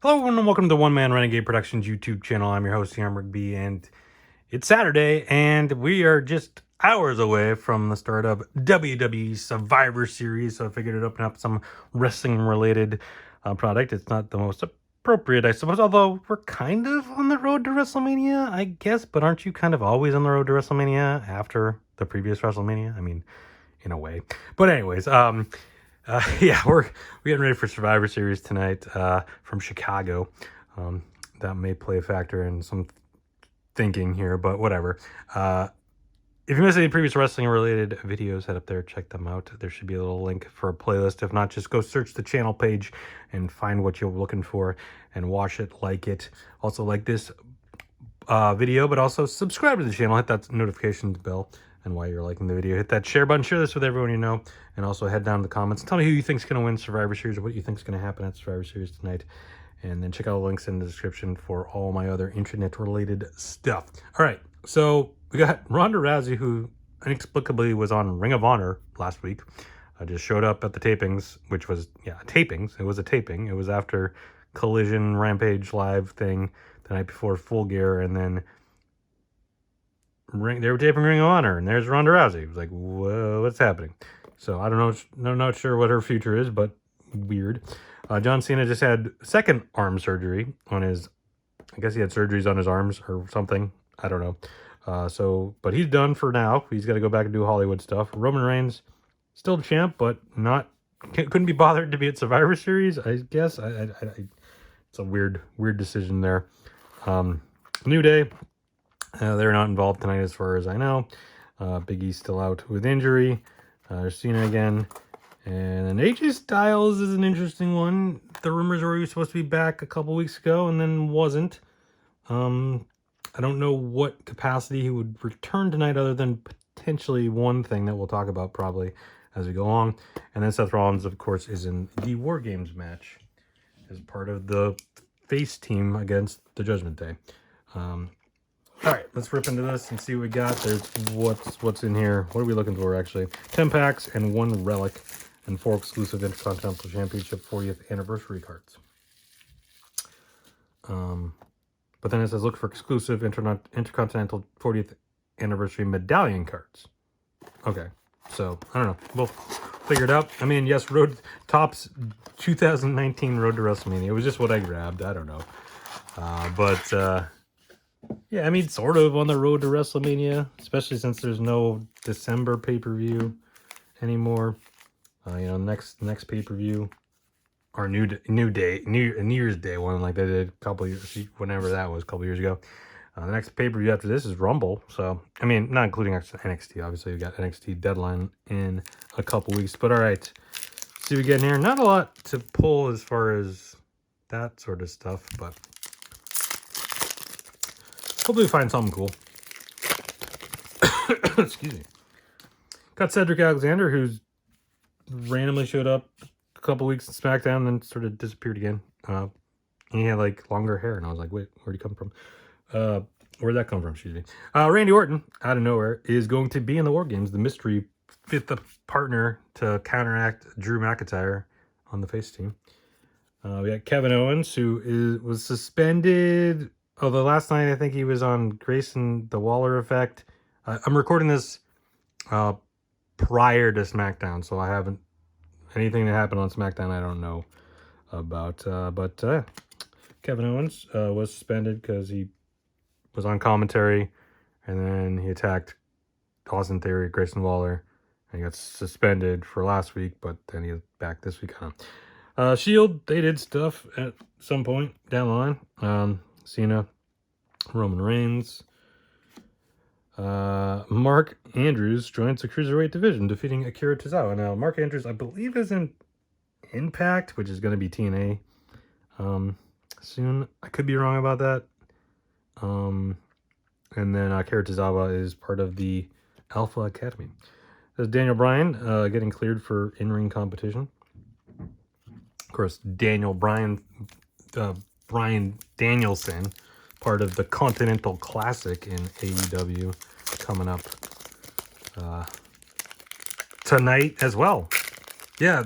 Hello, everyone, and welcome to the One Man Renegade Productions YouTube channel. I'm your host, Yarmrick B, and it's Saturday, and we are just hours away from the start of WWE Survivor Series. So I figured I'd open up some wrestling-related product. It's not the most appropriate, I suppose, although we're kind of on the road to WrestleMania, I guess. But aren't you kind of always on the road to WrestleMania after the previous WrestleMania? I mean, in a way. But anyways, yeah, we're getting ready for Survivor Series tonight from Chicago. That may play a factor in some thinking here, but whatever. If you missed any previous wrestling-related videos, head up there, check them out. There should be a little link for a playlist. If not, just go search the channel page and find what you're looking for and watch it, like it. Also, like this video, but also subscribe to the channel. Hit that notifications bell. And while you're liking the video, hit that share button, share this with everyone you know, and also head down to the comments and tell me who you think is going to win Survivor Series or what you think is going to happen at Survivor Series tonight. And then check out the links in the description for all my other internet-related stuff. All right, so we got Ronda Rousey, who inexplicably was on Ring of Honor last week. I just showed up at the tapings, which was, tapings. It was a taping. It was after Collision Rampage Live thing the night before Full Gear, and then they were taping Ring of Honor, and there's Ronda Rousey. It was like, whoa, what's happening? So I don't know. I'm not sure what her future is, but weird. John Cena just had second arm surgery on his. I guess he had surgeries on his arms or something. I don't know. But he's done for now. He's got to go back and do Hollywood stuff. Roman Reigns, still the champ, but couldn't be bothered to be at Survivor Series. I guess it's a weird decision there. New Day. They're not involved tonight as far as I know. Big E's still out with injury. There's Cena again. And then AJ Styles is an interesting one. The rumors were he was supposed to be back a couple weeks ago and then wasn't. I don't know what capacity he would return tonight other than potentially one thing that we'll talk about probably as we go along. And then Seth Rollins, of course, is in the War Games match as part of the face team against the Judgment Day. All right, let's rip into this and see what we got. There's what's in here. What are we looking for, actually? 10 packs and 1 relic and 4 exclusive Intercontinental Championship 40th Anniversary cards. But then it says, look for exclusive Intercontinental 40th Anniversary Medallion cards. Okay, so, I don't know. We'll figure it out. I mean, yes, Topps 2019 Road to WrestleMania. It was just what I grabbed. I don't know. Yeah, I mean, sort of on the road to WrestleMania, especially since there's no December pay-per-view anymore. Next pay-per-view, or New Year's Day one, like they did a couple years, whenever that was, a couple years ago. The next pay-per-view after this is Rumble. So, I mean, not including NXT. Obviously, we got NXT Deadline in a couple weeks. But all right, see what we get in here. Not a lot to pull as far as that sort of stuff, but hopefully we find something cool. Excuse me. Got Cedric Alexander, who's randomly showed up a couple weeks in SmackDown and then sort of disappeared again. He had like longer hair, and I was like, wait, where'd he come from? Where'd that come from? Excuse me. Randy Orton, out of nowhere, is going to be in the War Games, the mystery fifth partner to counteract Drew McIntyre on the face team. We got Kevin Owens, who was suspended. Although last night I think he was on Grayson the Waller Effect. I'm recording this prior to SmackDown, so I haven't anything that happened on SmackDown I don't know about. But Kevin Owens was suspended because he was on commentary, and then he attacked Austin Theory, Grayson Waller, and he got suspended for last week. But then he's back this week. Shield, they did stuff at some point down the line. Cena, Roman Reigns. Mark Andrews joins the Cruiserweight division, defeating Akira Tozawa. Now, Mark Andrews, I believe, is in Impact, which is going to be TNA soon. I could be wrong about that. And then Akira Tozawa is part of the Alpha Academy. There's Daniel Bryan getting cleared for in-ring competition. Of course, Bryan Danielson, part of the Continental Classic in AEW, coming up tonight as well. Yeah,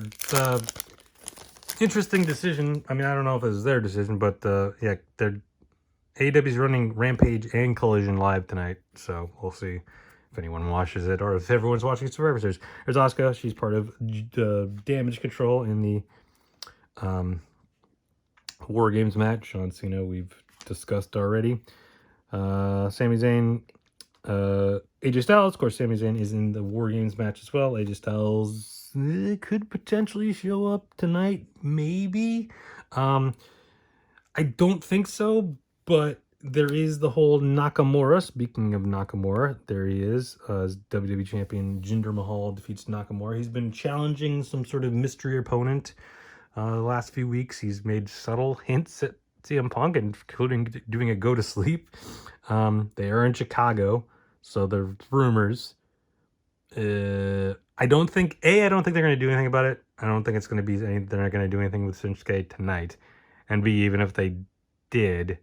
Interesting decision. I mean, I don't know if it was their decision, but yeah, they're AEW's running Rampage and Collision live tonight, so we'll see if anyone watches it or if everyone's watching Survivor Series. There's Asuka. She's part of Damage Control in the War Games match. John Cena we've discussed already. Sami Zayn, AJ Styles. Of course, Sami Zayn is in the War Games match as well. AJ Styles could potentially show up tonight, maybe. I don't think so, but there is the whole Nakamura. Speaking of Nakamura, there he is. As WWE Champion Jinder Mahal defeats Nakamura. He's been challenging some sort of mystery opponent the last few weeks. He's made subtle hints at CM Punk, including doing a go to sleep. They are in Chicago, so there's rumors. I don't think they're going to do anything about it. I don't think it's going to be they're not going to do anything with Shinsuke tonight. And B, even if they did,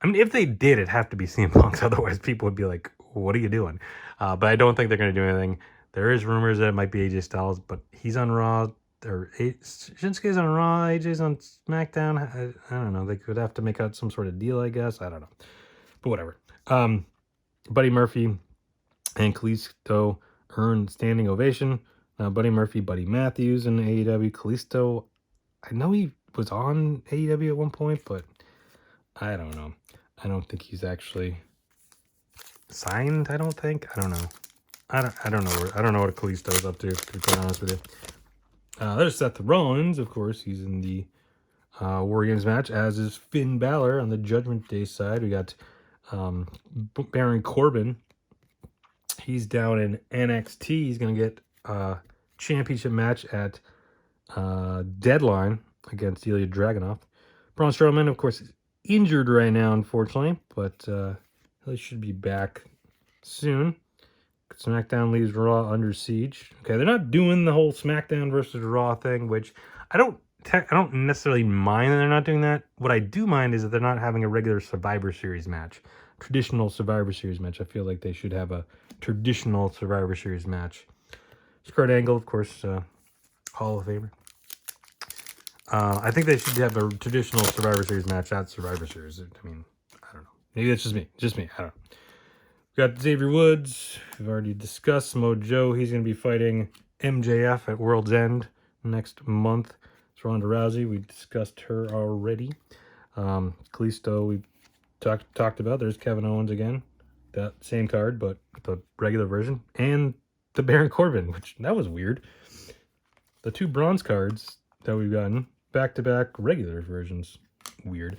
I mean, if they did, it'd have to be CM Punk's. Otherwise, people would be like, what are you doing? But I don't think they're going to do anything. There is rumors that it might be AJ Styles, but he's on Raw. Or Shinsuke's on Raw, AJ's on SmackDown. I don't know. They could have to make out some sort of deal, I guess. I don't know. But whatever. Buddy Murphy and Kalisto earned standing ovation. Buddy Murphy, Buddy Matthews in AEW. Kalisto, I know he was on AEW at one point, but I don't know. I don't think he's actually signed. I don't think. I don't know. I don't know. I don't know what Kalisto's up to be quite honest with you. There's Seth Rollins, of course. He's in the War Games match, as is Finn Balor on the Judgment Day side. We got Baron Corbin. He's down in NXT. He's going to get a championship match at Deadline against Ilya Dragunov. Braun Strowman, of course, is injured right now, unfortunately, but he should be back soon. SmackDown leaves Raw under siege. Okay, they're not doing the whole SmackDown versus Raw thing, which I don't necessarily mind that they're not doing that. What I do mind is that they're not having a regular Survivor Series match, traditional Survivor Series match. I feel like they should have a traditional Survivor Series match. Kurt Angle, of course, Hall of Famer. I think they should have a traditional Survivor Series match at Survivor Series. I mean, I don't know. Maybe it's just me. I don't know. We got Xavier Woods. We've already discussed Samoa Joe. He's going to be fighting MJF at World's End next month. It's Ronda Rousey. We discussed her already. Kalisto, we talked about. There's Kevin Owens again. That same card, but the regular version. And the Baron Corbin, which that was weird. The two bronze cards that we've gotten, back-to-back regular versions. Weird.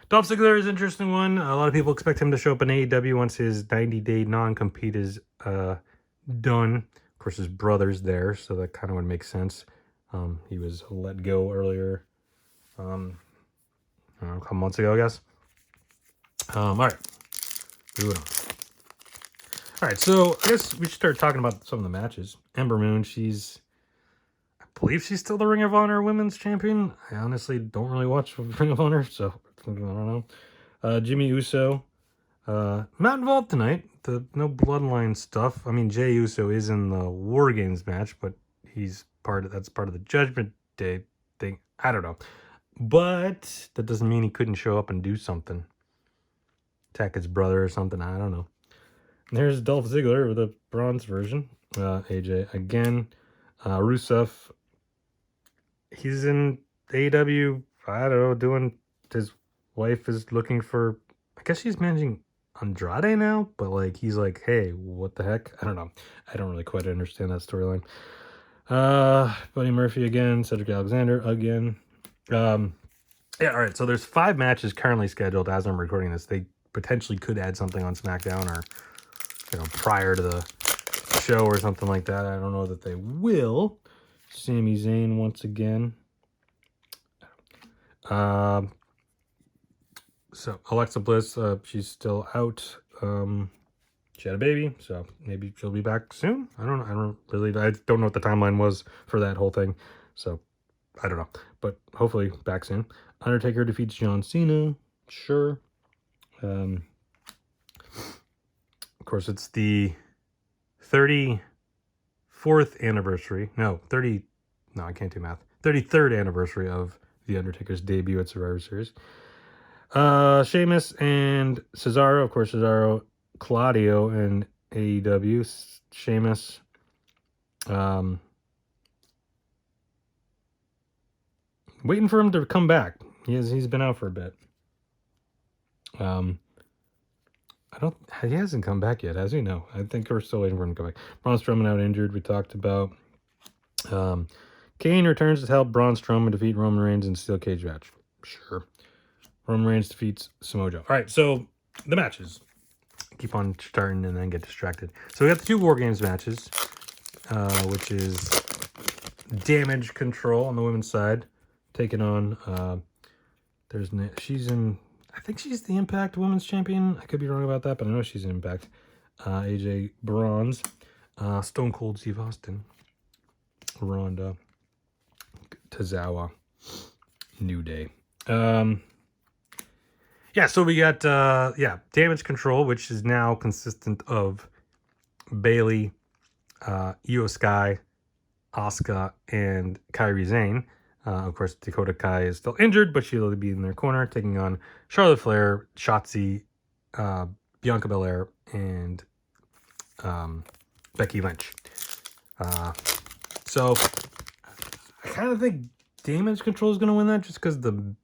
Dolph Ziggler is an interesting one. A lot of people expect him to show up in AEW once his 90-day non-compete is done. Of course, his brother's there, so that kind of would make sense. He was let go earlier, I don't know, a couple months ago, I guess. All right, moving on. All right, so I guess we should start talking about some of the matches. Ember Moon, I believe she's still the Ring of Honor Women's Champion. I honestly don't really watch Ring of Honor, so I don't know. Jimmy Uso, not involved tonight. No bloodline stuff. I mean, Jey Uso is in the War Games match, but that's part of the Judgment Day thing. I don't know, but that doesn't mean he couldn't show up and do something. Attack his brother or something. I don't know. And there's Dolph Ziggler with a bronze version. AJ again. Rusev. He's in AEW. I don't know, doing his wife is looking for, I guess she's managing Andrade now, but like he's like, hey, what the heck? I don't know. I don't really quite understand that storyline. Buddy Murphy again, Cedric Alexander again. Yeah, all right. So there's 5 matches currently scheduled as I'm recording this. They potentially could add something on SmackDown or prior to the show or something like that. I don't know that they will. Sami Zayn once again. So Alexa Bliss, she's still out. She had a baby, so maybe she'll be back soon. I don't know. I don't know what the timeline was for that whole thing, so I don't know. But hopefully back soon. Undertaker defeats John Cena. Sure. Of course, it's the 34th anniversary. No, 30. No, I can't do math. 33rd anniversary of The Undertaker's debut at Survivor Series. Sheamus and Cesaro. Of course, Cesaro, Claudio in AEW. Sheamus. Waiting for him to come back. He's been out for a bit. He hasn't come back yet, has he? No. I think we're still waiting for him to come back. Braun Strowman out injured, we talked about. Kane returns to help Braun Strowman defeat Roman Reigns in a steel cage match. Sure. Roman Reigns defeats Samoa Joe. All right, so the matches. Keep on starting and then get distracted. So we got the 2 War Games matches, which is Damage Control on the women's side, taking on, I think she's the Impact Women's Champion. I could be wrong about that, but I know she's an Impact. AJ Bronze, Stone Cold Steve Austin, Ronda, Tozawa, New Day. Yeah, so we got, Damage Control, which is now consistent of Bayley, Io Sky, Asuka, and Kairi Sane. Of course, Dakota Kai is still injured, but she'll be in their corner, taking on Charlotte Flair, Shotzi, Bianca Belair, and Becky Lynch. So I kind of think Damage Control is going to win that, just because the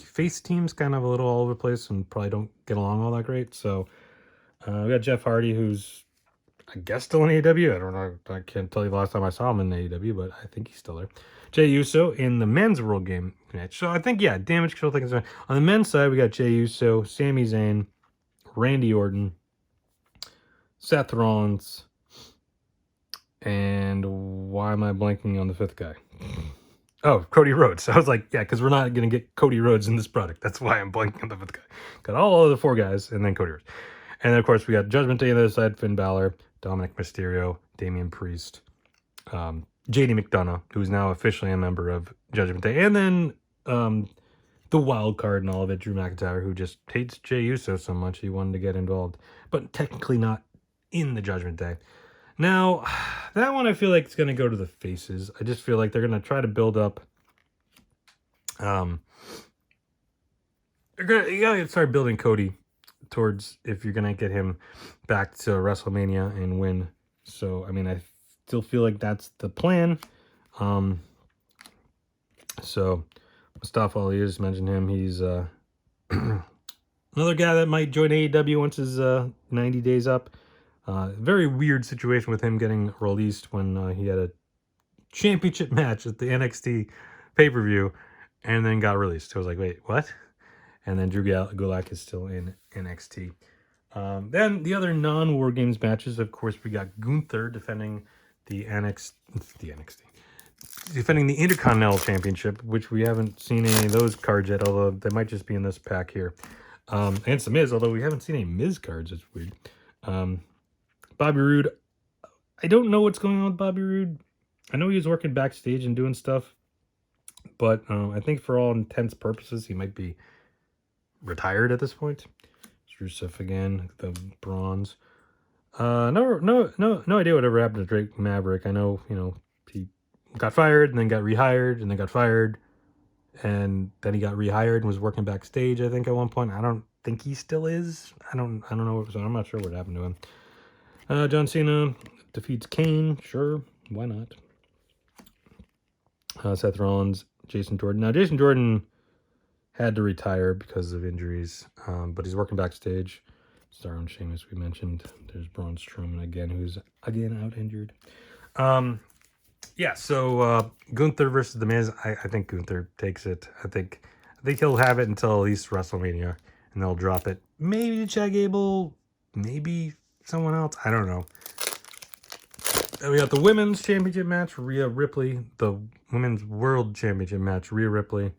face team's kind of a little all over the place and probably don't get along all that great. So we got Jeff Hardy, who's I guess still in AEW. I don't know. I can't tell you the last time I saw him in AEW, but I think he's still there. Jey Uso in the men's World Game match. So I think, Damage Control. On the men's side, we got Jey Uso, Sami Zayn, Randy Orton, Seth Rollins, and why am I blanking on the 5th guy? Oh, Cody Rhodes. I was like, because we're not going to get Cody Rhodes in this product. That's why I'm blanking on the 5th guy. Got all of the 4 guys, and then Cody Rhodes. And then, of course, we got Judgment Day on the other side, Finn Balor, Dominic Mysterio, Damian Priest, JD McDonough, who's now officially a member of Judgment Day. And then the wild card and all of it, Drew McIntyre, who just hates Jey Uso so much he wanted to get involved, but technically not in the Judgment Day. Now, that one I feel like it's going to go to the faces. I just feel like they're going to try to build up. You got to start building Cody towards if you're going to get him back to WrestleMania and win. So, I mean, I still feel like that's the plan. So, Mustafa Ali, just mentioned him. He's another guy that might join AEW once his 90 days up. Very weird situation with him getting released when he had a championship match at the NXT pay-per-view and then got released. I was like, wait, what? And then Drew Gulak is still in NXT. Then the other non-War Games matches, of course, we got Gunther defending defending the Intercontinental Championship, which we haven't seen any of those cards yet, although they might just be in this pack here. Against The Miz, although we haven't seen any Miz cards. It's weird. Bobby Roode, I don't know what's going on with Bobby Roode. I know he was working backstage and doing stuff, but I think for all intents and purposes, he might be retired at this point. Rusev again, the bronze. No idea whatever happened to Drake Maverick. I know, he got fired and then got rehired and then got fired and then he got rehired and was working backstage, I think, at one point. I don't think he still is. I don't know. So I'm not sure what happened to him. John Cena defeats Kane. Sure, why not? Seth Rollins, Jason Jordan. Now, Jason Jordan had to retire because of injuries, but he's working backstage. Star on Sheamus, we mentioned. There's Braun Strowman again, who's again out injured. So Gunther versus The Miz. I think Gunther takes it. I think he'll have it until at least WrestleMania, and they'll drop it. Maybe to Chad Gable, maybe someone else. I don't know. Then we got the Women's Championship match, Rhea Ripley. The Women's World Championship match, Rhea Ripley.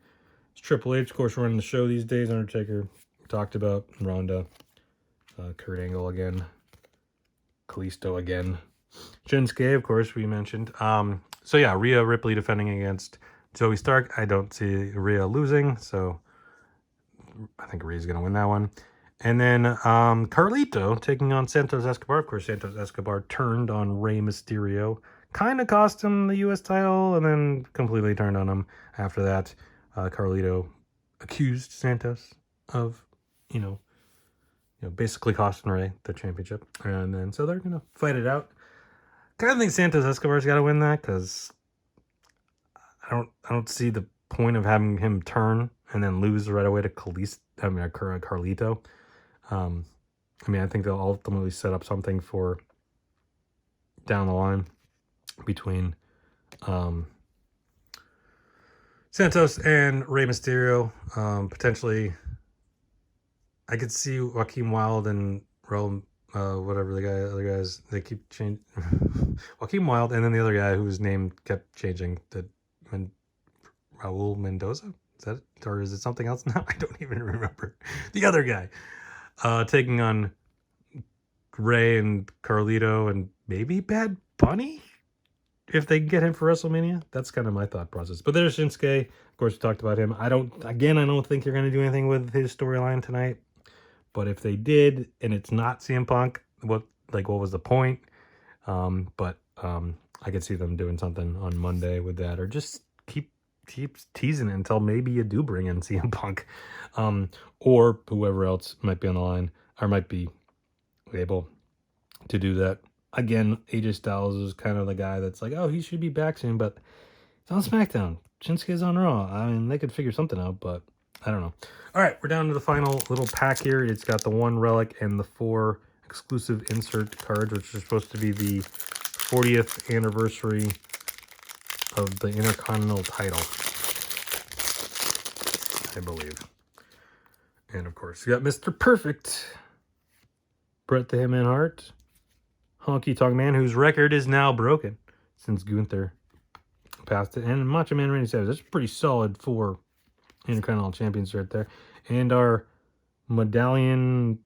It's Triple H, of course, running the show these days. Undertaker, talked about. Ronda. Kurt Angle again. Kalisto again. Shinsuke, of course, we mentioned. Rhea Ripley defending against Zoe Stark. I don't see Rhea losing, so I think Rhea's going to win that one. And then Carlito taking on Santos Escobar. Of course, Santos Escobar turned on Rey Mysterio kind of cost him the U.S. title and then completely turned on him after that. Carlito accused Santos of, basically costing Ray the championship. And then, so they're going to fight it out. Kind of think Santos Escobar's got to win that because I don't see the point of having him turn and then lose right away to Carlito. I think they'll ultimately set up something for down the line between Santos and Rey Mysterio. Potentially, I could see Joaquin Wilde and whatever the other guys, they keep changing. Joaquin Wilde and then the other guy whose name kept changing, Raul Mendoza? Is that it? Or is it something else now? I don't even remember. The other guy taking on Ray and Carlito and maybe Bad Bunny if they can get him for WrestleMania. That's kind of my thought process. But there's Shinsuke. Of course, we talked about him. I don't think you're going to do anything with his storyline tonight. But if they did, and it's not CM Punk, what was the point? But I could see them doing something on Monday with that, or just keep teasing it until maybe you do bring in CM Punk, or whoever else might be on the line or might be able to do that. Again, AJ Styles is kind of the guy that's like, oh, he should be back soon, but it's on SmackDown. Shinsuke's on Raw. I mean, they could figure something out, but I don't know. All right, we're down to the final little pack here. It's got the 1 relic and the 4 exclusive insert cards, which are supposed to be the 40th anniversary of the Intercontinental title, I believe. And of course, you got Mr. Perfect, Bret the Hitman Hart, Honky Tonk Man, whose record is now broken since Gunther passed it, and Macho Man Randy Savage. That's a pretty solid 4 Intercontinental Champions right there. And our medallion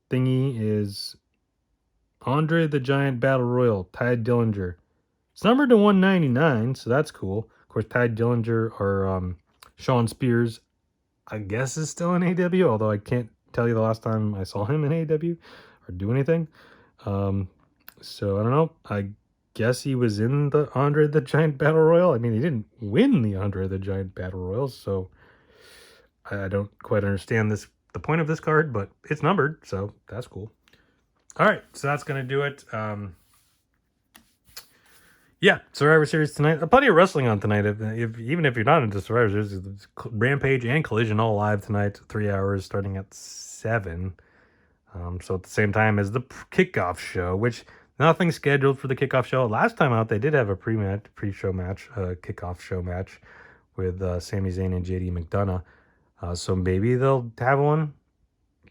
thingy is Andre the Giant Battle Royal, Ty Dillinger. It's numbered to 199, so that's cool. Of course, Ty Dillinger or Sean Spears, I guess, is still in AEW, although I can't tell you the last time I saw him in AEW or do anything. So I don't know. I guess he was in the Andre the Giant Battle Royal. I mean, he didn't win the Andre the Giant Battle Royal, so I don't quite understand the point of this card, but it's numbered, so that's cool. All right, so that's going to do it. Yeah, Survivor Series tonight. Plenty of wrestling on tonight. Even if you're not into Survivor Series, Rampage and Collision all live tonight, 3 hours starting at 7. So at the same time as the kickoff show, which nothing scheduled for the kickoff show. Last time out, they did have a pre-show match, kickoff show match with Sami Zayn and JD McDonough. So maybe they'll have one,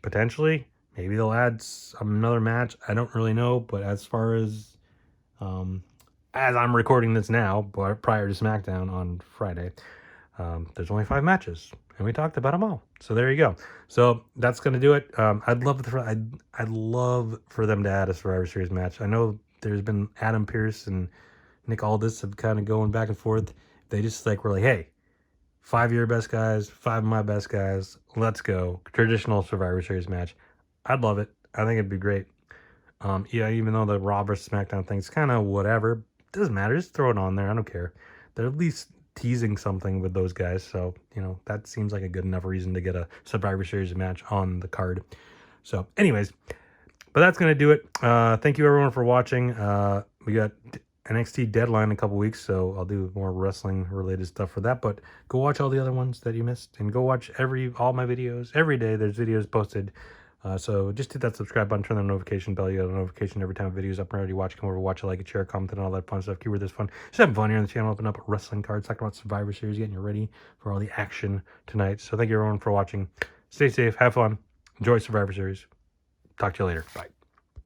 potentially. Maybe they'll add another match. I don't really know, but as far as I'm recording this now, prior to SmackDown on Friday, there's only 5 matches, and we talked about them all. So there you go. So that's going to do it. I'd love for them to add a Survivor Series match. I know there's been Adam Pearce and Nick Aldis have kind of going back and forth. They just were like, hey, 5 of your best guys, 5 of my best guys. Let's go. Traditional Survivor Series match. I'd love it. I think it'd be great. Yeah, even though the Raw vs. SmackDown thing's kind of whatever, doesn't matter. Just throw it on there. I don't care. They're at least teasing something with those guys. So, that seems like a good enough reason to get a Survivor Series match on the card. So, anyways, but that's going to do it. Thank you, everyone, for watching. We got NXT Deadline in a couple weeks, so I'll do more wrestling-related stuff for that. But go watch all the other ones that you missed, and go watch all my videos. Every day there's videos posted. So just hit that subscribe button, turn on the notification bell. You get a notification every time a video is up and ready to watch. Come over, watch it, like it, share, comment, and all that fun stuff. Keyword this fun. Just having fun here on the channel. Open up wrestling cards, talking about Survivor Series, getting you ready for all the action tonight. So thank you, everyone, for watching. Stay safe, have fun, enjoy Survivor Series. Talk to you later. Bye.